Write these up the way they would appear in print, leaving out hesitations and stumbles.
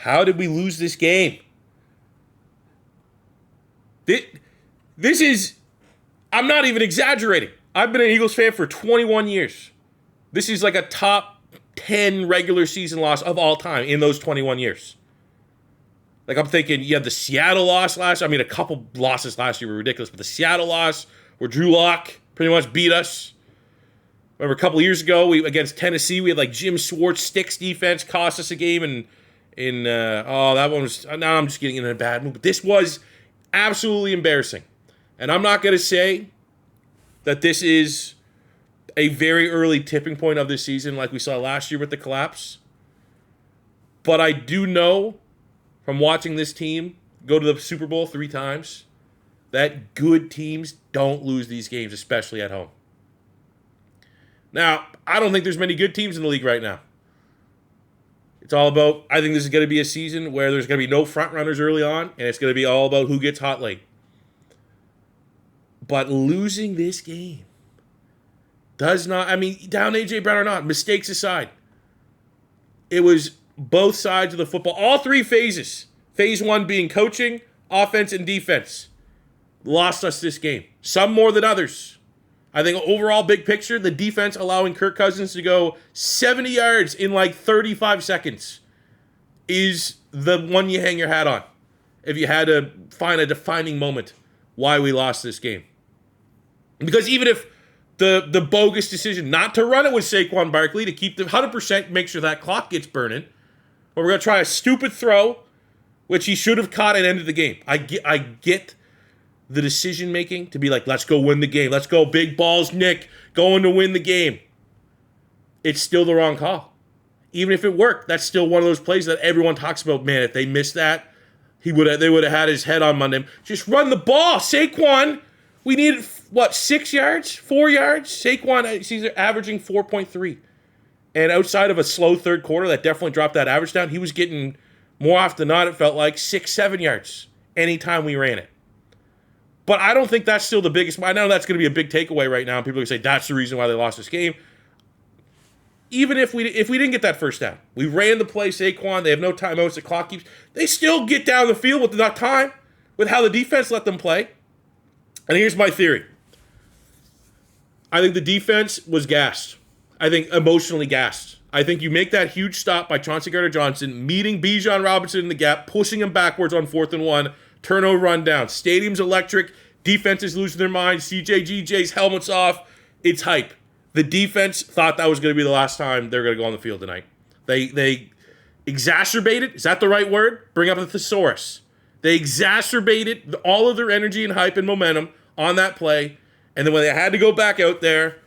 How did we lose this game? This is, I'm not even exaggerating. I've been an Eagles fan for 21 years. This is like a top 10 regular season loss of all time in those 21 years. Like, I'm thinking, you had the Seattle loss last year. I mean, a couple losses last year were ridiculous, but the Seattle loss where Drew Lock pretty much beat us. Remember a couple of years ago, against Tennessee, we had like Jim Schwartz sticks defense, cost us a game, and that one was, now I'm just getting in a bad mood. But this was absolutely embarrassing. And I'm not going to say that this is a very early tipping point of this season like we saw last year with the collapse. But I do know from watching this team go to the Super Bowl 3 times that good teams don't lose these games, especially at home. Now, I don't think there's many good teams in the league right now. It's all about, I think this is going to be a season where there's going to be no front runners early on, and it's going to be all about who gets hot late. But losing this game does not, I mean, down A.J. Brown or not, mistakes aside, it was both sides of the football, all 3 phases. Phase 1 being coaching, offense, and defense. Lost us this game. Some more than others. I think overall, big picture, the defense allowing Kirk Cousins to go 70 yards in like 35 seconds is the one you hang your hat on. If you had to find a defining moment why we lost this game. Because even if the bogus decision not to run it with Saquon Barkley to keep the 100%, make sure that clock gets burning, or we're going to try a stupid throw, which he should have caught and ended the game. I get the decision making to be like, let's go win the game. Let's go big balls, Nick, going to win the game. It's still the wrong call. Even if it worked, that's still one of those plays that everyone talks about. Man, if they missed that, they would have had his head on Monday. Just run the ball, Saquon. We needed, 6 yards? 4 yards? Saquon, he's averaging 4.3. And outside of a slow third quarter that definitely dropped that average down, he was getting, more often than not, it felt like 6-7 yards anytime we ran it. But I don't think that's still the biggest. I know that's going to be a big takeaway right now. People are going to say that's the reason why they lost this game. Even if we didn't get that first down, we ran the play, Saquon, they have no timeouts, the clock keeps, they still get down the field with enough time with how the defense let them play. And here's my theory. I think the defense was gassed. I think emotionally gassed. I think you make that huge stop by Chauncey Gardner-Johnson, meeting Bijan Robinson in the gap, pushing him backwards on 4th and 1, turnover run down. Stadium's electric. Defenses losing their minds. CJGJ's helmet's off. It's hype. The defense thought that was going to be the last time they were going to go on the field tonight. They exacerbated. Is that the right word? Bring up the thesaurus. They exacerbated all of their energy and hype and momentum on that play. And then when they had to go back out there,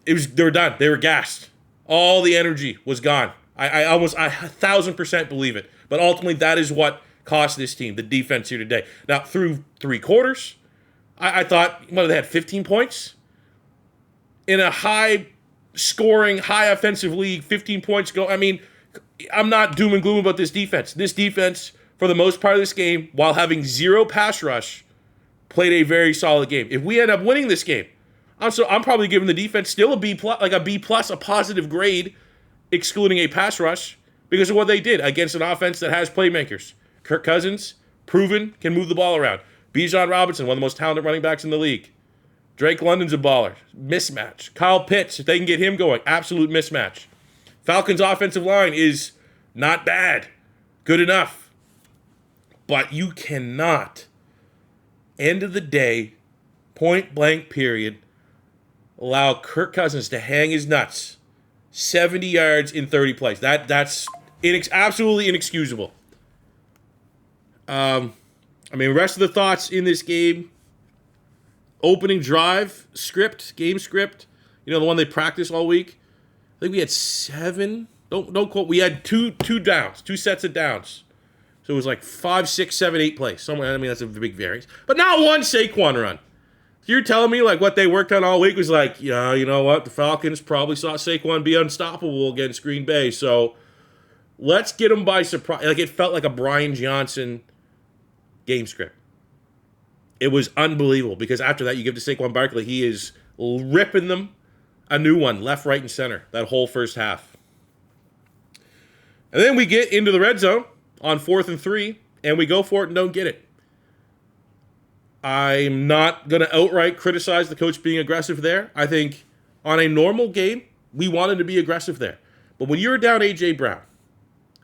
they were done. They were gassed. All the energy was gone. I 1,000% believe it. But ultimately, that is what cost this team, the defense here today. Now, through 3 quarters, I thought, they had 15 points? In a high-scoring, high-offensive league, 15 points go. I mean, I'm not doom and gloom about this defense. This defense, for the most part of this game, while having 0 pass rush, played a very solid game. If we end up winning this game, I'm probably giving the defense still a B+, a positive grade, excluding a pass rush, because of what they did against an offense that has playmakers. Kirk Cousins, proven, can move the ball around. Bijan Robinson, one of the most talented running backs in the league. Drake London's a baller. Mismatch. Kyle Pitts, if they can get him going, absolute mismatch. Falcons' offensive line is not bad. Good enough. But you cannot, end of the day, point blank period, allow Kirk Cousins to hang his nuts 70 yards in 30 plays. That's absolutely inexcusable. The rest of the thoughts in this game, opening drive script, game script, the one they practiced all week. I think we had 7. Don't quote. We had two downs, 2 sets of downs. So it was like 5, 6, 7, 8 plays. Somewhere. That's a big variance. But not one Saquon run. You're telling me what they worked on all week was you know what? The Falcons probably saw Saquon be unstoppable against Green Bay. So let's get them by surprise. It felt like a Brian Johnson game script. It was unbelievable because after that, you give to Saquon Barkley. He is ripping them a new one, left, right, and center, that whole first half. And then we get into the red zone, on 4th and 3, and we go for it and don't get it. I'm not going to outright criticize the coach being aggressive there. I think on a normal game, we wanted to be aggressive there. But when you're down A.J. Brown,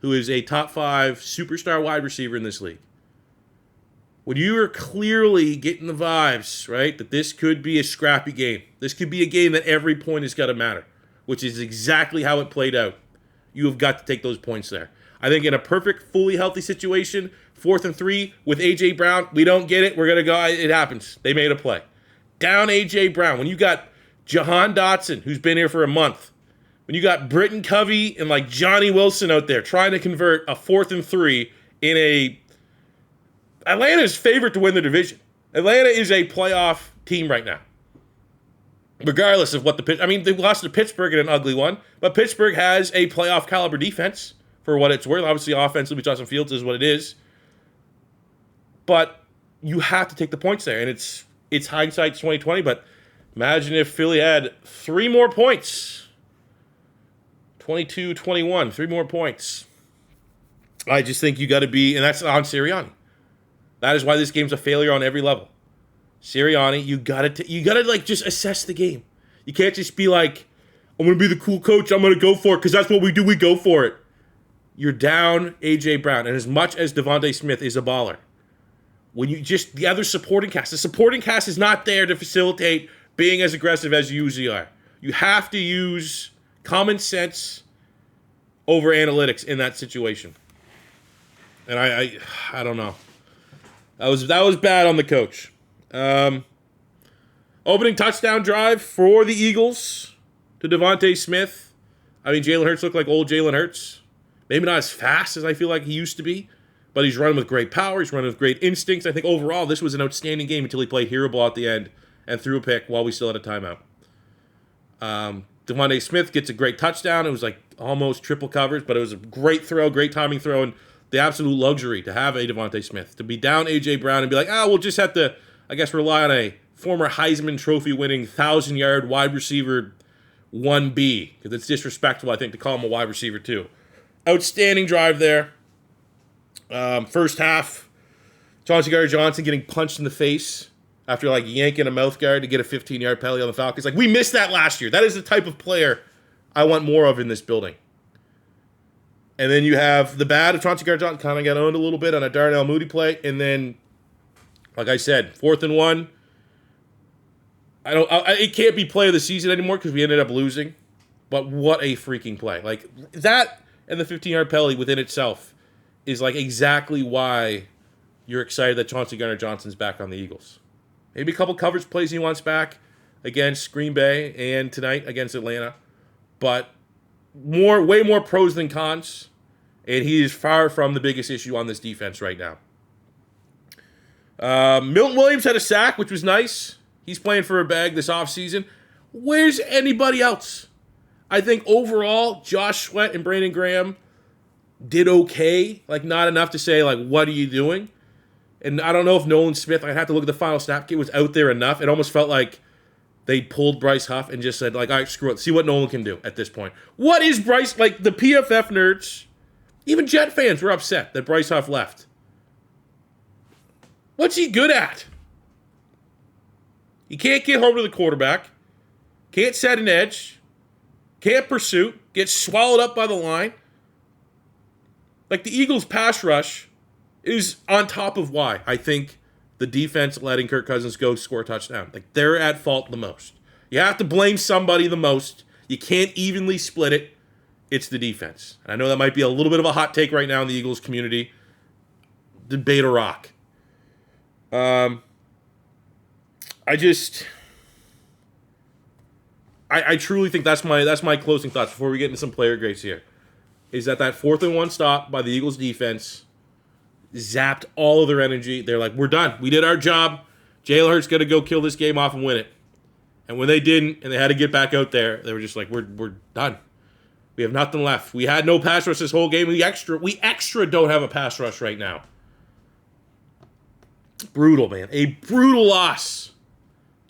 who is a top 5 superstar wide receiver in this league, when you are clearly getting the vibes, right, that this could be a scrappy game, this could be a game that every point has got to matter, which is exactly how it played out, you have got to take those points there. I think in a perfect, fully healthy situation, 4th and 3 with A.J. Brown, we don't get it, we're going to go, it happens. They made a play. Down A.J. Brown, when you got Jahan Dotson, who's been here for a month, when you got Britton Covey and like Johnny Wilson out there trying to convert a 4th and 3 in a... Atlanta's favorite to win the division. Atlanta is a playoff team right now. Regardless of what they lost to Pittsburgh in an ugly one, but Pittsburgh has a playoff caliber defense for what it's worth. Obviously, offensively, Justin Fields is what it is. But you have to take the points there, and it's hindsight 2020, but imagine if Philly had 3 more points. 22-21, 3 more points. I just think you got to be, and that's on Sirianni. That is why this game's a failure on every level. Sirianni, you gotta like just assess the game. You can't just be like, I'm gonna be the cool coach, I'm gonna go for it, because that's what we do, we go for it. You're down A.J. Brown, and as much as Devontae Smith is a baller, when you just, the other supporting cast is not there to facilitate being as aggressive as you usually are. You have to use common sense over analytics in that situation. And I don't know. That was bad on the coach. Opening touchdown drive for the Eagles to Devontae Smith. I mean, Jalen Hurts looked like old Jalen Hurts. Maybe not as fast as I feel like he used to be, but he's running with great power. He's running with great instincts. I think overall this was an outstanding game until he played hero ball at the end and threw a pick while we still had a timeout. Devontae Smith gets a great touchdown. It was like almost triple coverage, but it was a great throw, great timing throw, and the absolute luxury to have a Devontae Smith. To be down A.J. Brown and be like, we'll just have to, I guess, rely on a former Heisman Trophy winning 1,000-yard wide receiver 1B, because it's disrespectful, I think, to call him a wide receiver 2. Outstanding drive there. First half, Chauncey Gardner-Johnson getting punched in the face after like yanking a mouth guard to get a 15-yard penalty on the Falcons. Like, we missed that last year. That is the type of player I want more of in this building. And then you have the bad of Chauncey Gardner-Johnson kind of got owned a little bit on a Darnell Mooney play. And then, like I said, 4th and 1. It can't be play of the season anymore because we ended up losing. But what a freaking play. Like, that and the 15-yard penalty within itself is like exactly why you're excited that Chauncey Gardner-Johnson's back on the Eagles. Maybe a couple coverage plays he wants back against Green Bay and tonight against Atlanta. But way more pros than cons. And he is far from the biggest issue on this defense right now. Milton Williams had a sack, which was nice. He's playing for a bag this offseason. Where's anybody else? I think overall, Josh Sweat and Brandon Graham did okay. Like, not enough to say, like, what are you doing? And I don't know if Nolan Smith, I'd have to look at the final snap count, was out there enough. It almost felt like they pulled Bryce Huff and just said, like, all right, screw it. See what Nolan can do at this point. What is Bryce, like, the PFF nerds, even Jet fans were upset that Bryce Huff left. What's he good at? He can't get home to the quarterback, can't set an edge, can't pursue, gets swallowed up by the line. Like, the Eagles' pass rush is on top of why I think the defense letting Kirk Cousins go score a touchdown. Like, they're at fault the most. You have to blame somebody the most. You can't evenly split it. It's the defense. I know that might be a little bit of a hot take right now in the Eagles community. Debate a rock. I truly think that's my closing thoughts before we get into some player grades here. Is that 4th and 1 stop by the Eagles defense zapped all of their energy. They're like, we're done. We did our job. Jalen Hurts got to go kill this game off and win it. And when they didn't, and they had to get back out there, they were just like, we're done. We have nothing left. We had no pass rush this whole game. We extra don't have a pass rush right now. Brutal, man. A brutal loss.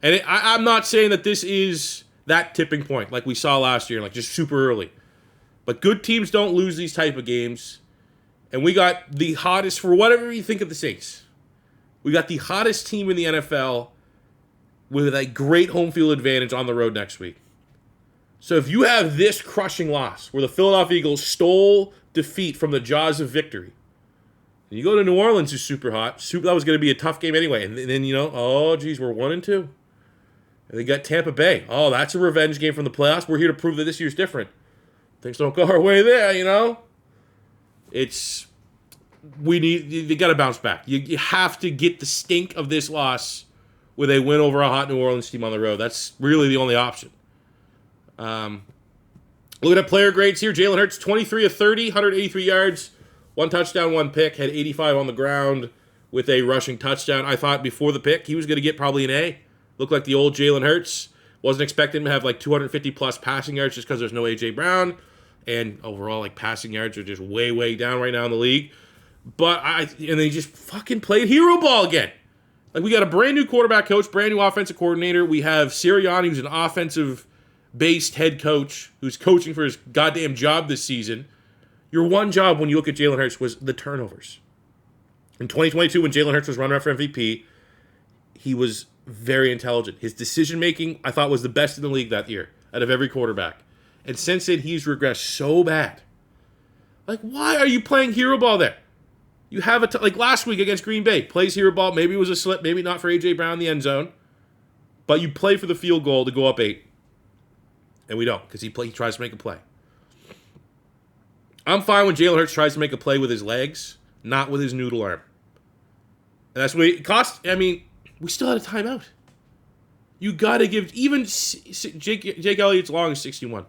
And I'm not saying that this is that tipping point like we saw last year, like just super early. But good teams don't lose these type of games. And we got the hottest, for whatever you think of the Saints, we got the hottest team in the NFL with a great home field advantage on the road next week. So if you have this crushing loss where the Philadelphia Eagles stole defeat from the jaws of victory, and you go to New Orleans, who's super hot, that was going to be a tough game anyway. And then, oh, geez, we're 1-2. And they got Tampa Bay. Oh, that's a revenge game from the playoffs. We're here to prove that this year's different. Things don't go our way there, You got to bounce back. You have to get the stink of this loss with a win over a hot New Orleans team on the road. That's really the only option. Looking at player grades here, Jalen Hurts, 23 of 30, 183 yards, 1 touchdown, 1 pick, had 85 on the ground with a rushing touchdown. I thought before the pick he was going to get probably an A. Looked like the old Jalen Hurts. Wasn't expecting him to have like 250-plus passing yards just because there's no A.J. Brown. And overall, passing yards are just way, way down right now in the league. And they just fucking played hero ball again. We got a brand new quarterback coach, brand new offensive coordinator. We have Sirianni, who's an offensive-based head coach, who's coaching for his goddamn job this season. Your one job when you look at Jalen Hurts was the turnovers. In 2022, when Jalen Hurts was runner-up for MVP, he was very intelligent. His decision-making, I thought, was the best in the league that year, out of every quarterback. And since then, he's regressed so bad. Why are you playing hero ball there? You have last week against Green Bay, plays hero ball. Maybe it was a slip, maybe not for A.J. Brown in the end zone. But you play for the field goal to go up 8. And we don't, because he tries to make a play. I'm fine when Jalen Hurts tries to make a play with his legs, not with his noodle arm. And that's what it costs. We still had a timeout. You got to give, even Jake Elliott's long is 61.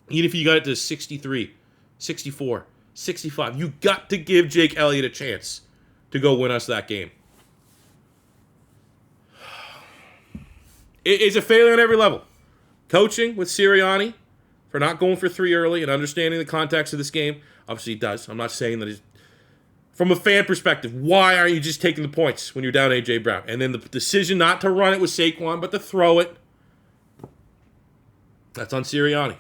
Even if you got it to 63, 64, 65, you got to give Jake Elliott a chance to go win us that game. It's a failure on every level. Coaching with Sirianni for not going for 3 early and understanding the context of this game. Obviously, he does. I'm not saying that he's... From a fan perspective, why aren't you just taking the points when you're down A.J. Brown? And then the decision not to run it with Saquon, but to throw it. That's on Sirianni.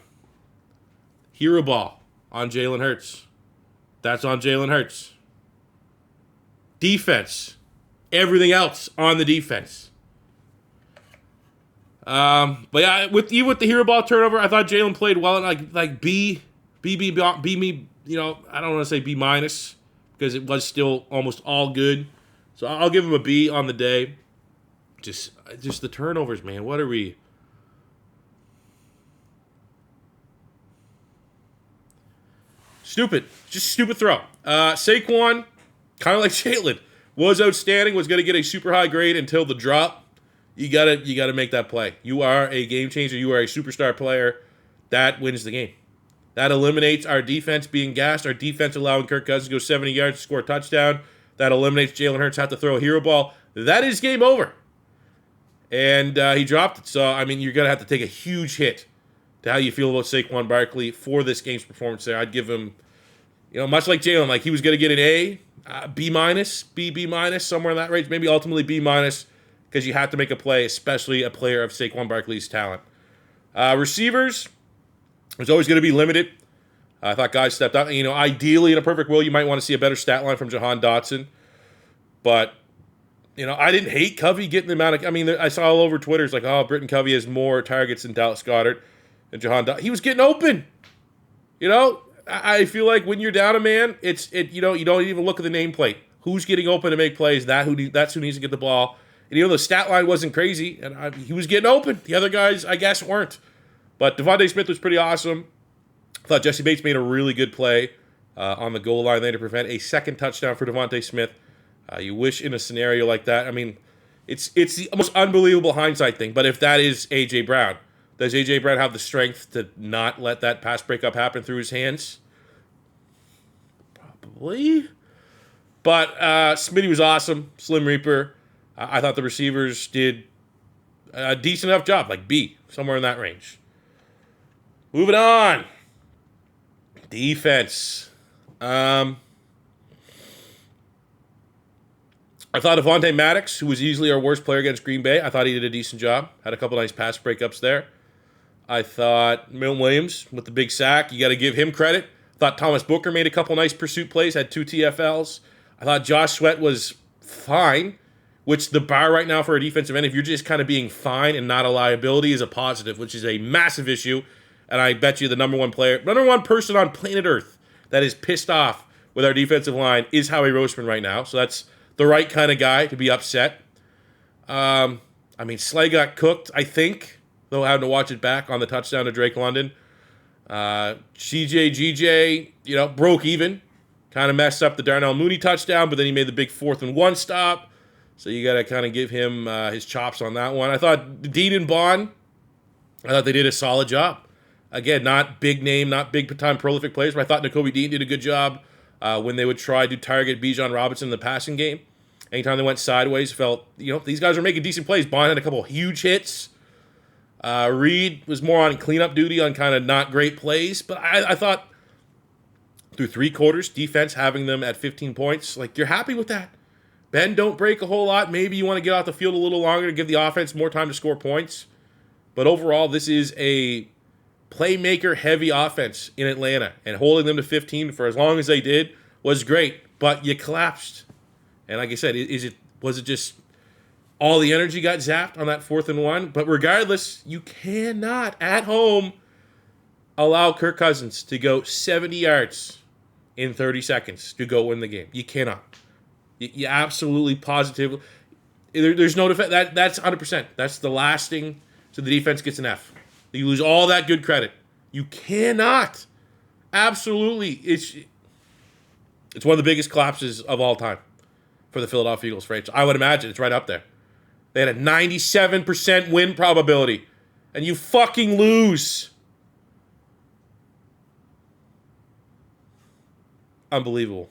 Hero ball on Jalen Hurts. That's on Jalen Hurts. Defense. Everything else on the defense. But yeah, with the hero ball turnover, I thought Jalen played well. And B me. I don't want to say B minus because it was still almost all good. So I'll give him a B on the day. Just the turnovers, man. What are we? Stupid. Just stupid throw. Saquon, kind of like Jalen, was outstanding, was going to get a super high grade until the drop. You gotta make that play. You are a game changer. You are a superstar player. That wins the game. That eliminates our defense being gassed. Our defense allowing Kirk Cousins to go 70 yards to score a touchdown. That eliminates Jalen Hurts have to throw a hero ball. That is game over. And he dropped it. So, you're going to have to take a huge hit to how you feel about Saquon Barkley for this game's performance there. I'd give him, much like Jalen, he was going to get an A, B minus, B minus, somewhere in that range. Maybe ultimately B minus because you have to make a play, especially a player of Saquon Barkley's talent. Receivers, it's always going to be limited. I thought guys stepped up. Ideally, in a perfect world, you might want to see a better stat line from Jahan Dotson. But, I didn't hate Covey getting the amount of... I saw all over Twitter, it's Britton Covey has more targets than Dallas Goedert and Jahan Dotson. He was getting open. I feel like when you're down a man, you don't even look at the nameplate. Who's getting open to make plays? That's who needs to get the ball. And the stat line wasn't crazy, and he was getting open. The other guys, I guess, weren't. But Devontae Smith was pretty awesome. I thought Jesse Bates made a really good play on the goal line there to prevent a second touchdown for Devontae Smith. You wish in a scenario like that. It's the most unbelievable hindsight thing. But if that is A.J. Brown, does A.J. Brown have the strength to not let that pass breakup happen through his hands? Probably. But Smitty was awesome. Slim Reaper. I thought the receivers did a decent enough job, B, somewhere in that range. Moving on. Defense. I thought Avonte Maddox, who was easily our worst player against Green Bay, I thought he did a decent job. Had a couple nice pass breakups there. I thought Milton Williams with the big sack, you got to give him credit. I Thought Thomas Booker made a couple nice pursuit plays, had 2 TFLs. I thought Josh Sweat was fine, which the bar right now for a defensive end, if you're just kind of being fine and not a liability, is a positive, which is a massive issue. And I bet you the number one person on planet Earth that is pissed off with our defensive line is Howie Roseman right now. So that's the right kind of guy to be upset. Slay got cooked, I think, though having to watch it back on the touchdown to Drake London. GJ, broke even. Kind of messed up the Darnell Mooney touchdown, but then he made the big 4th and 1 stop. So you got to kind of give him his chops on that one. I thought Dean and Bond, I thought they did a solid job. Again, not big name, not big-time prolific players, but I thought Nakobe Dean did a good job when they would try to target Bijan Robinson in the passing game. Anytime they went sideways, felt, these guys were making decent plays. Bond had a couple huge hits. Reed was more on cleanup duty on kind of not great plays, but I thought through 3 quarters, defense having them at 15 points, you're happy with that. Ben, don't break a whole lot. Maybe you want to get off the field a little longer to give the offense more time to score points. But overall, this is a playmaker-heavy offense in Atlanta, and holding them to 15 for as long as they did was great. But you collapsed, and like I said, was it just all the energy got zapped on that 4th and 1? But regardless, you cannot at home allow Kirk Cousins to go 70 yards in 30 seconds to go win the game. You cannot. You absolutely positively. There's no defense. That's 100%. That's the last thing. So the defense gets an F. You lose all that good credit. You cannot. Absolutely. It's one of the biggest collapses of all time for the Philadelphia Eagles franchise. I would imagine it's right up there. They had a 97% win probability, and you fucking lose. Unbelievable.